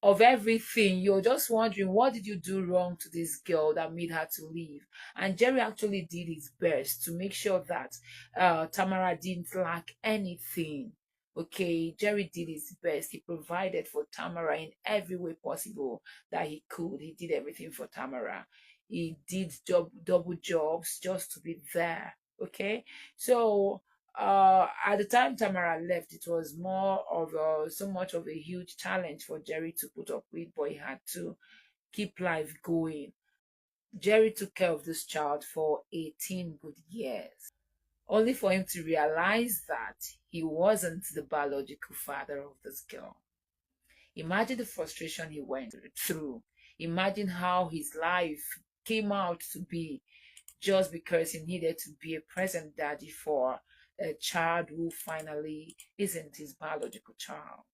of everything. You're just wondering, what did you do wrong to this girl that made her to leave? And Jerry actually did his best to make sure that Tamara didn't lack anything. Okay, Jerry did his best. He provided for Tamara in every way possible that he could. He did everything for Tamara. He did double jobs just to be there. Okay, so at the time Tamara left, it was more of so much of a huge challenge for Jerry to put up with, but he had to keep life going. Jerry took care of this child for 18 good years, only for him to realize that he wasn't the biological father of this girl. Imagine the frustration he went through. Imagine how his life came out to be just because he needed to be a present daddy for a child who finally isn't his biological child.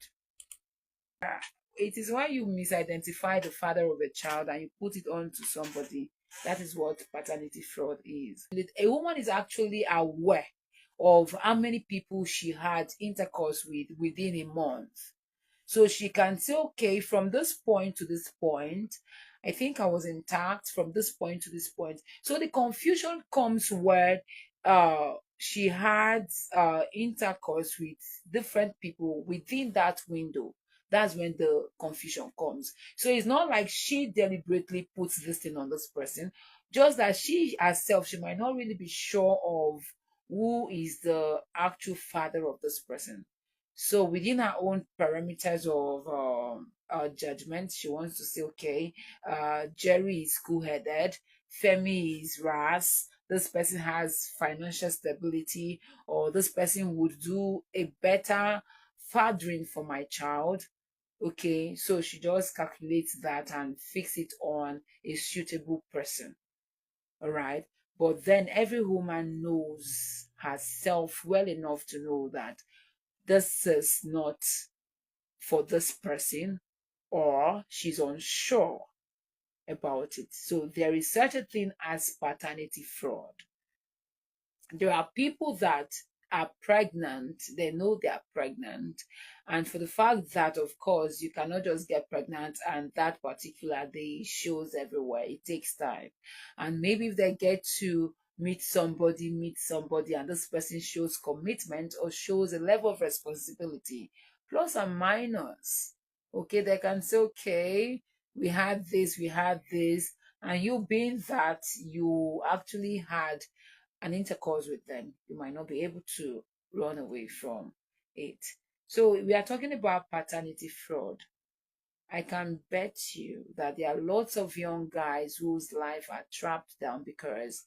It is when you misidentify the father of a child and you put it on to somebody. That is what paternity fraud is. A woman is actually aware of how many people she had intercourse with within a month. So she can say, okay, from this point to this point, I think I was intact from this point to this point. So the confusion comes where she had intercourse with different people within that window. That's when the confusion comes. So it's not like she deliberately puts this thing on this person, just that she herself, she might not really be sure of who is the actual father of this person. So within her own parameters of judgment, she wants to say, okay, Jerry is cool-headed, Femi is ras, this person has financial stability, or this person would do a better fathering for my child. Okay, so she just calculates that and fix it on a suitable person. All right. But then every woman knows herself well enough to know that this is not for this person, or she's unsure about it. So there is such a thing as paternity fraud. There are people that are pregnant, they know they are pregnant, and for the fact that, of course, you cannot just get pregnant and that particular day shows everywhere, it takes time. And maybe if they get to meet somebody, and this person shows commitment or shows a level of responsibility, plus and minus, okay, they can say, okay, we had this, and you being that you actually had an intercourse with them, you might not be able to run away from it. So we are talking about paternity fraud. I can bet you that there are lots of young guys whose life are trapped down because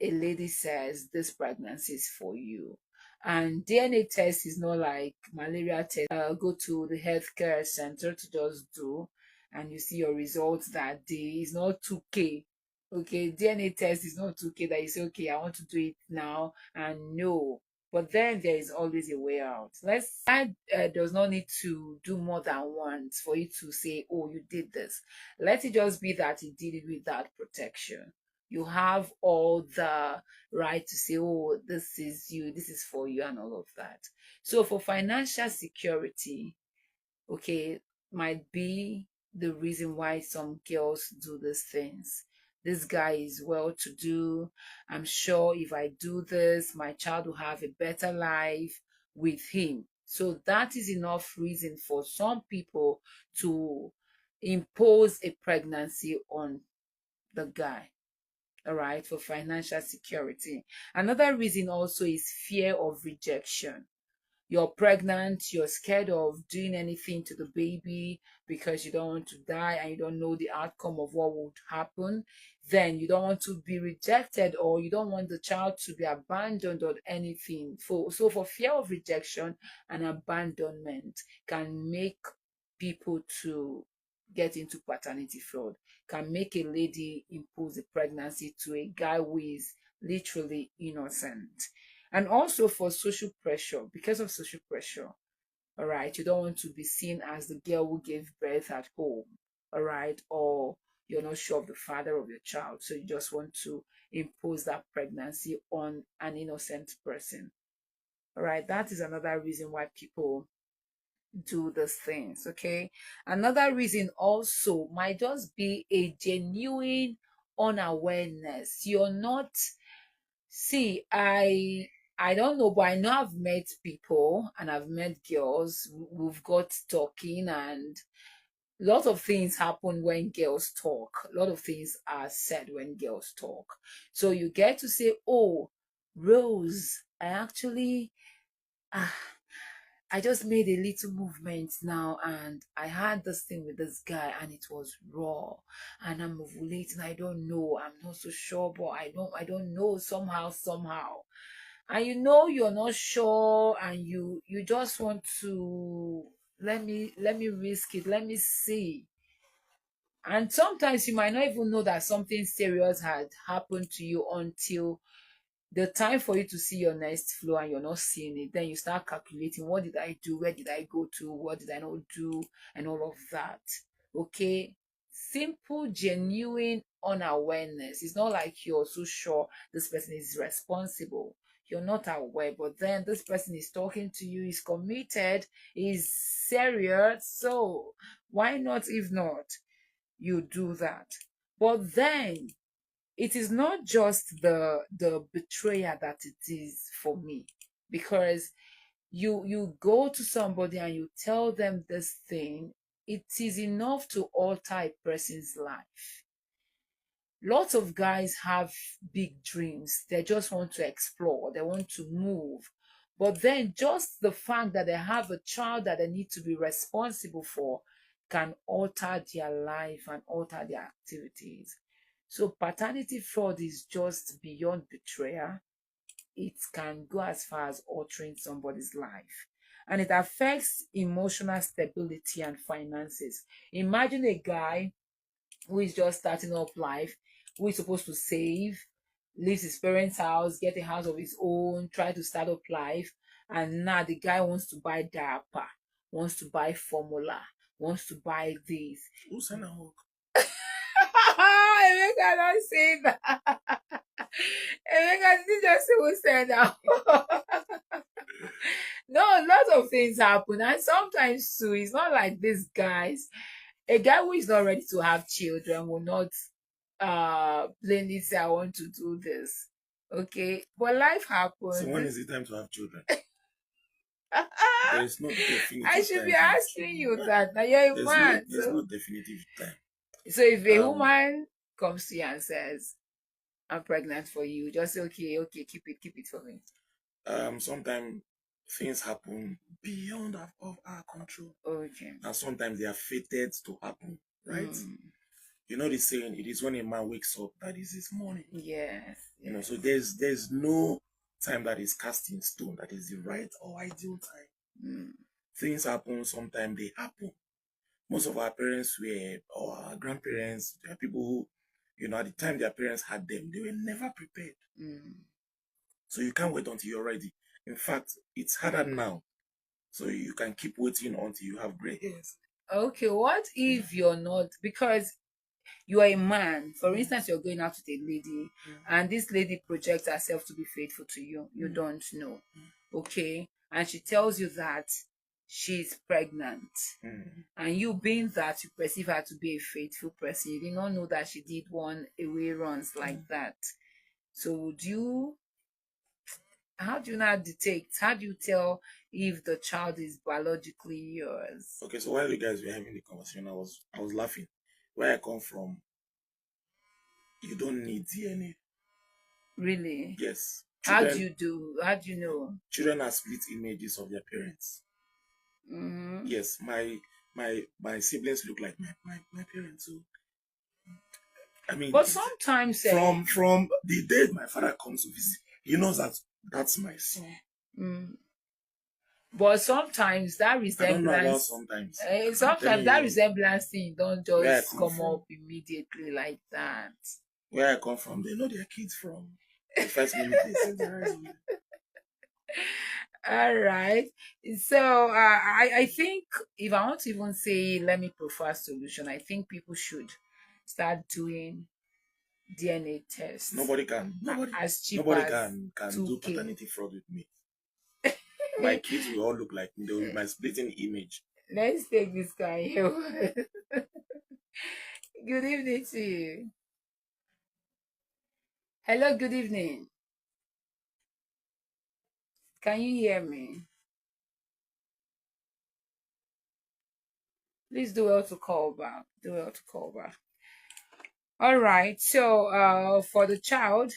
a lady says this pregnancy is for you. And DNA test is not like malaria test. Go to the healthcare center to just do, and you see your results that day. It's not 2K. Okay, DNA test is not 2K that you say, okay, I want to do it now, and no. But then there is always a way out. That does not need to do more than once for you to say, oh, you did this. Let it just be that you did it without protection. You have all the right to say, oh, this is you, this is for you, and all of that. So for financial security, okay, might be the reason why some girls do these things. This guy is well to do. I'm sure if I do this, my child will have a better life with him. So that is enough reason for some people to impose a pregnancy on the guy, all right, for financial security. Another reason also is fear of rejection. You're pregnant, you're scared of doing anything to the baby because you don't want to die and you don't know the outcome of what would happen. Then you don't want to be rejected, or you don't want the child to be abandoned or anything. So for fear of rejection and abandonment can make people to get into paternity fraud, can make a lady impose a pregnancy to a guy who is literally innocent. And also for social pressure, because of social pressure, all right, you don't want to be seen as the girl who gave birth at home, all right, or you're not sure of the father of your child, so you just want to impose that pregnancy on an innocent person. All right, that is another reason why people do these things. Okay. Another reason also might just be a genuine unawareness. You're not, see, I don't know, but I know I've met people and I've met girls. We've got talking, and a lot of things happen when girls talk. A lot of things are said when girls talk. So you get to say, oh, Rose, ah, I just made a little movement now, and I had this thing with this guy and it was raw, and I'm ovulating. I don't know. I'm not so sure, but I don't know, somehow. And you know you're not sure, and you just want to, let me risk it. Let me see. And sometimes you might not even know that something serious had happened to you until the time for you to see your next flow, and you're not seeing it. Then you start calculating, what did I do? Where did I go to? What did I not do? And all of that. Okay? Simple, genuine unawareness. It's not like you're so sure this person is responsible. You're not aware, but then this person is talking to you, is committed, is serious. So why not, if not, you do that? But then it is not just the betrayal that it is for me, because you go to somebody and you tell them this thing, it is enough to alter a person's life. Lots of guys have big dreams. They just want to explore, they want to move. But then just the fact that they have a child that they need to be responsible for can alter their life and alter their activities. So paternity fraud is just beyond betrayal. It can go as far as altering somebody's life. And it affects emotional stability and finances. Imagine a guy who is just starting up life, who is supposed to save, leaves his parents' house, get a house of his own, try to start up life, and now the guy wants to buy diaper, wants to buy formula, wants to buy this. Who's an hook? Emeka, don't say that. Emeka, did you just say who said that? No, lots of things happen, and sometimes too, it's not like these guys. A guy who is not ready to have children will not plainly say, I want to do this. Okay, but life So when happens. is it time to have children? There is no definitive I should time be to have asking you children. that. Now you're a There's no man. there's no definitive time. So if a Um woman comes to you and says, I'm pregnant for you, just say, okay, keep it for me. sometimes things happen beyond of our control. Okay. And sometimes they are fated to happen, right? Mm, You know the saying, it is when a man wakes up that is his morning. yes, You know, yes. so there's no time that is cast in stone that is the right or ideal time. Mm, Things happen, sometimes they happen. Most of our parents were, or our grandparents, there are people who, at the time their parents had them, they were never prepared. mm. So you can't wait until you're ready. In fact, it's harder now. So you can keep waiting until you have gray hairs. Okay, what if you're not, because you are a man, for instance, you're going out with a lady, and this lady projects herself to be faithful to you. You don't know. Okay. And she tells you that she's pregnant. Mm. And you being that you perceive her to be a faithful person, you did not know that she did one away runs like that. So would you, how do you now detect? How do you tell if the child is biologically yours? Okay, so while you guys were having the conversation, I was laughing. Where I come from, you don't need DNA. Really? Yes. How do Children you do? How do you know? children are split images of their parents. Mm-hmm. Yes, my siblings look like my parents. So I mean, But sometimes, from the day my father comes to visit, he knows that that's my son. mm, but sometimes that I don't know about resemblance, sometimes. I'm sometimes telling that you resemblance thing don't where I just come come from. up immediately like that. Where I come from, they know their kids from the first minute they set their eyes on them. All right. So I think if I want to even say let me prefer solution, I think people should start doing DNA tests Nobody can as cheap nobody as can do 2K. paternity fraud with me. my kids will all look like me. They will be my splitting image. Let's take this guy here. Good evening to you. Hello, good evening. Can you hear me? Please do well to call back. Do well to call back. All right. So, for the child,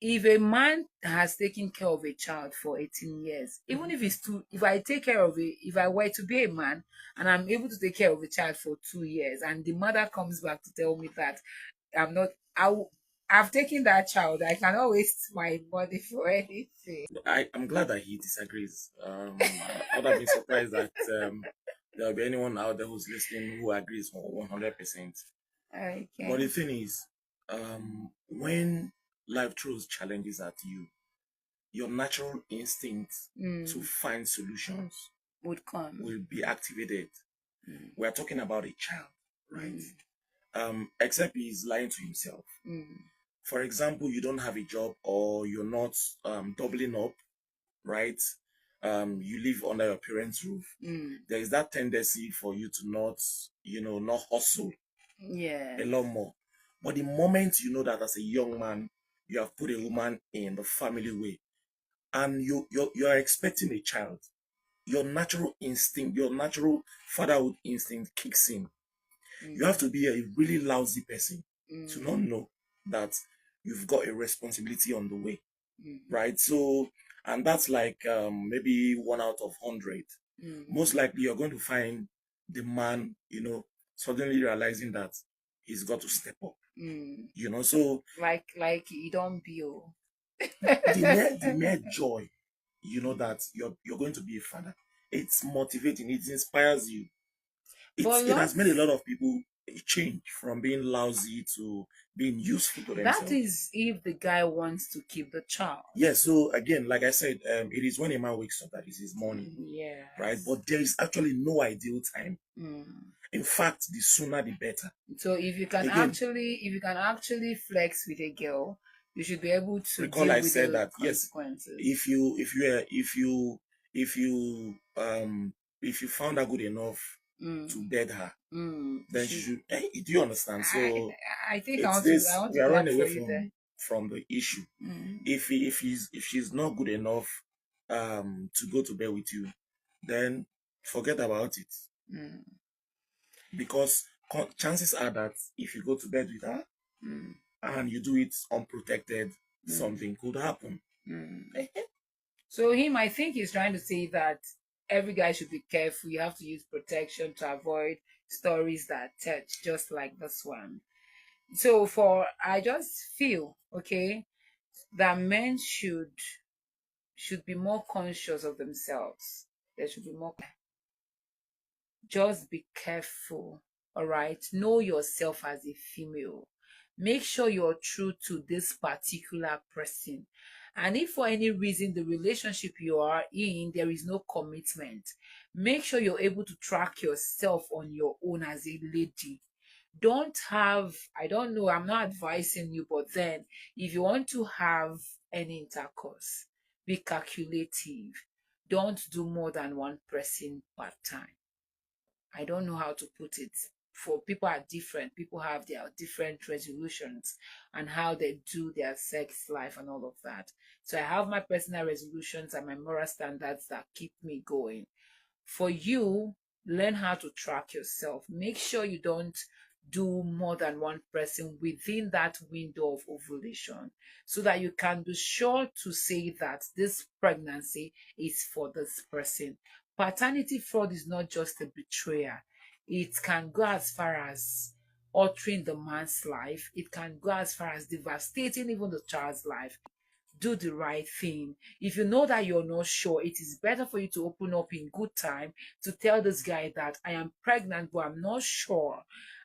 if a man has taken care of a child for 18 years, even if it's two, if I take care of it, if I were to be a man and I'm able to take care of a child for 2 years, and the mother comes back to tell me that I'm not, I've taken that child, I cannot waste my money for anything. I'm glad that he disagrees. I would have been surprised that there'll be anyone out there who's listening who agrees 100%. Okay. But the thing is, when life throws challenges at you, your natural instinct to find solutions Would come. will be activated. We're talking about a child, right? Except he's lying to himself. For example, you don't have a job or you're not doubling up, right? You live under your parents' roof. There is that tendency for you to not hustle a lot more. But the moment you know that as a young man, you have put a woman in the family way, and you are expecting a child, your natural instinct, your natural fatherhood instinct kicks in. You have to be a really lousy person to not know that you've got a responsibility on the way, right? So, and that's like maybe 1 out of 100. Most likely, you're going to find the man, suddenly realizing that he's got to step up. So like you don't build. the mere joy, that you're going to be a father, it's motivating, it inspires you. It has made a lot of people change from being lousy to being useful to themselves. That is if the guy wants to keep the child. Yeah, so again, like I said, it is when a man wakes up that is his morning. Yeah. Right? But there is actually no ideal time. In fact, the sooner the better. So if you can actually flex with a girl, you should be able to recall deal I with said the that consequences. Yes, if you found her good enough to bed her, then she should. Do you understand? So I think we are running away from the issue. If she's not good enough to go to bed with you, then forget about it. Because chances are that if you go to bed with her and you do it unprotected, something could happen. So I think he's trying to say that every guy should be careful. You have to use protection to avoid stories that touch, just like this one. So I just feel, okay, that men should be more conscious of themselves. They should be more. Just be careful, all right? Know yourself as a female. Make sure you're true to this particular person. And if for any reason the relationship you are in, there is no commitment, make sure you're able to track yourself on your own as a lady. Don't have, I don't know, I'm not advising you, but then if you want to have any intercourse, be calculative. Don't do more than one person per time. I don't know how to put it. For people are different. People have their different resolutions and how they do their sex life and all of that. So I have my personal resolutions and my moral standards that keep me going. For you, learn how to track yourself. Make sure you don't do more than one person within that window of ovulation so that you can be sure to say that this pregnancy is for this person. Paternity fraud is not just a betrayal. It can go as far as altering the man's life. It can go as far as devastating even the child's life. Do the right thing. If you know that you're not sure, it is better for you to open up in good time to tell this guy that I am pregnant, but I'm not sure.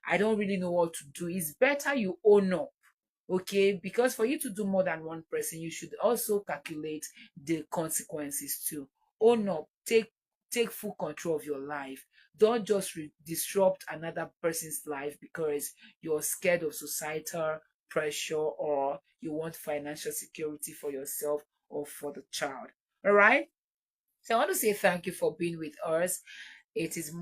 I don't really know what to do. It's better you own up. Okay, because for you to do more than one person, you should also calculate the consequences too. Own up, take full control of your life. Don't just disrupt another person's life because you're scared of societal pressure or you want financial security for yourself or for the child. All right. So I want to say thank you for being with us. It is